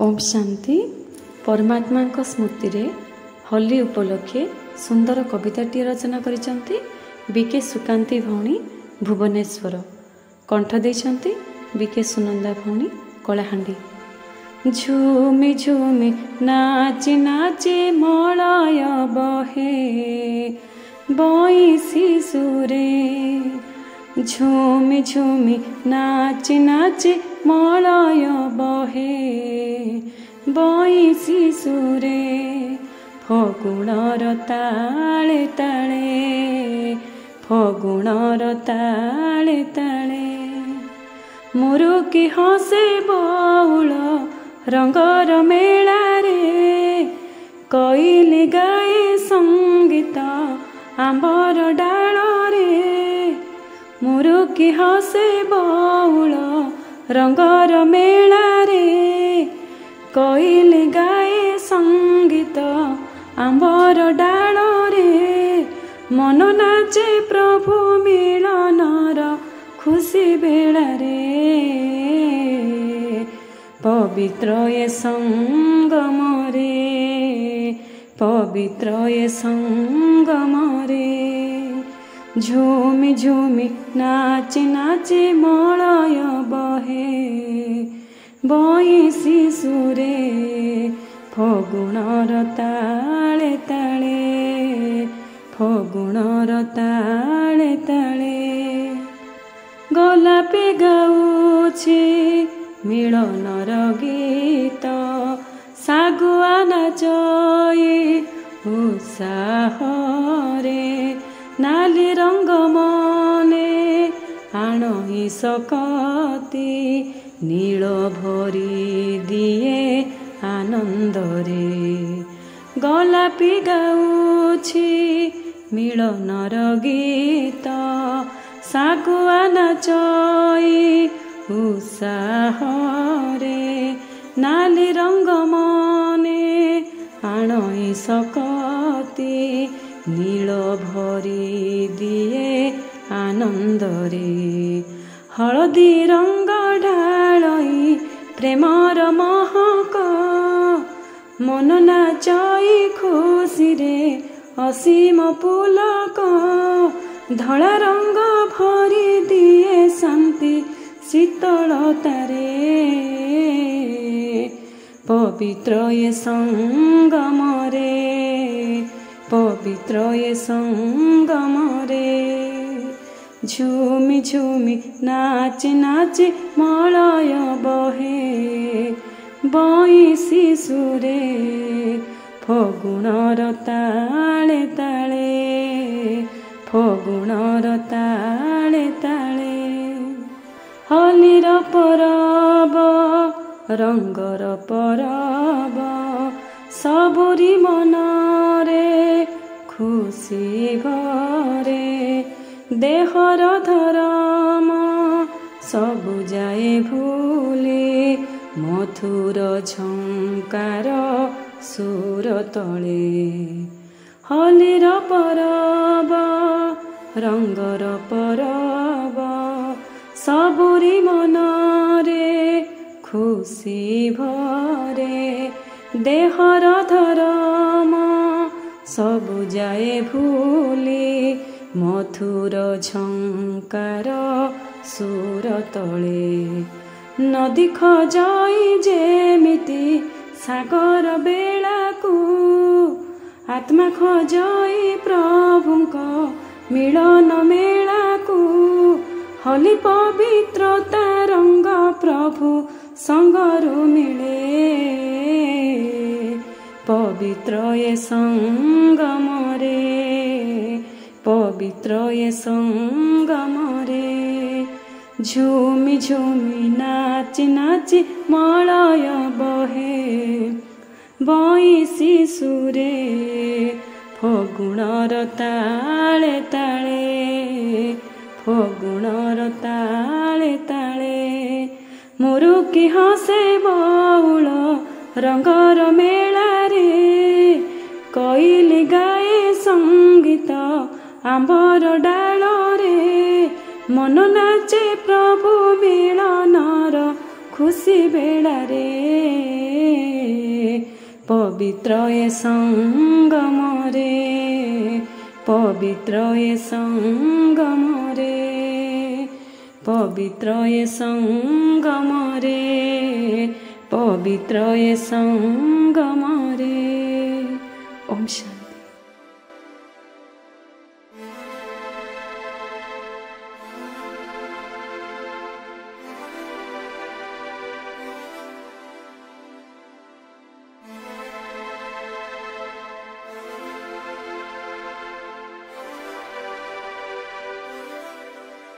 ओम शांति। परमात्मा स्मृति रे होली उपलक्षे सुंदर कविताटी रचना करिसंती बीके सुकांती भौणी भुवनेश्वर। कंठ देइसंती बीके सुनंदा भौणी कलाहांडी। झूमी झूमी नाची नाची मलय बहे बइसी सुरे। झूमी झूमी नाची नाची मलय बहे बइसी सुरे। फगुणर ताळे ताळे फगुणर ताळे ताळे। मुरुकी हसे बौल रंगर मेला रे। कोइली गाए संगीत आंबर डाल रे। मुरुकी हसे बौल रंगर मेला रे। कोइली गाए संगीत आंबर डाल रे। मन नाचे प्रभु मिलनर खुशी बेला रे। पवित्र ये संगम रे पवित्र ये संगम रे। झूमी झूमी नाची नाची मलय बहे बइसी सुरे। फगुणर ताळे ताळे फगुणर ताळे ताळे। गोलापी गाउछि मिलनर गीत सागुआ नाचई उत्साह रे। नाली रंग मने आणहि सकती नील भरी दिए आनंद रे। गोलापी गाउछि मिलनर गीत सागुआ नाचई उत्साह रे। नाली रंग मने आणहि सकती नील भरी दिए आनंद रे। हलदी रंग ढालई प्रेमर महक मन नाचई खुशी रे असीम पुलक। धला रंग भरी दिए शांति शीतलता रे। पवित्र ये संगम रे पवित्र ये संगम रे। झूमी झूमी नाची नाची मलय बहे बइसी सुरे। फगुणर ताळे ताळे फगुणर ताळे ताळे। होलीर परब रंगर परब सबुरी मनरे खुशी भरे। देहर धरम सबु जाए भूले मधुर झंकार सुर तले। होलीर परब रंगर परब सबुरी मनरे खुशी भरे। देहर धरम सबु जाए भूले मधुर झंकार सुर तले। नदी खजई जेमिति सागर बेलाकू आत्मा खजई प्रभुंक मिलन मेलाकू। होली पवित्रता रंग प्रभु संगरु मिले। पवित्र ये संगम रे पवित्र ये संगम रे। झूमी झूमी नाची नाची मलय बहे बइसी सुरे। फगुणर ताळे ताळे फगुणर ताळे ताळे। मुरुकी हसे बौल रंगर मेला रे। कोइली गाए संगीत आंबर डाल रे। मन नाचे प्रभु मिलनर खुशी बेलारे पवित्र ए संगम रे पवित्र ए संगम रे पवित्र ए संगम रे पवित्र ए संगम रे। ओम शांति।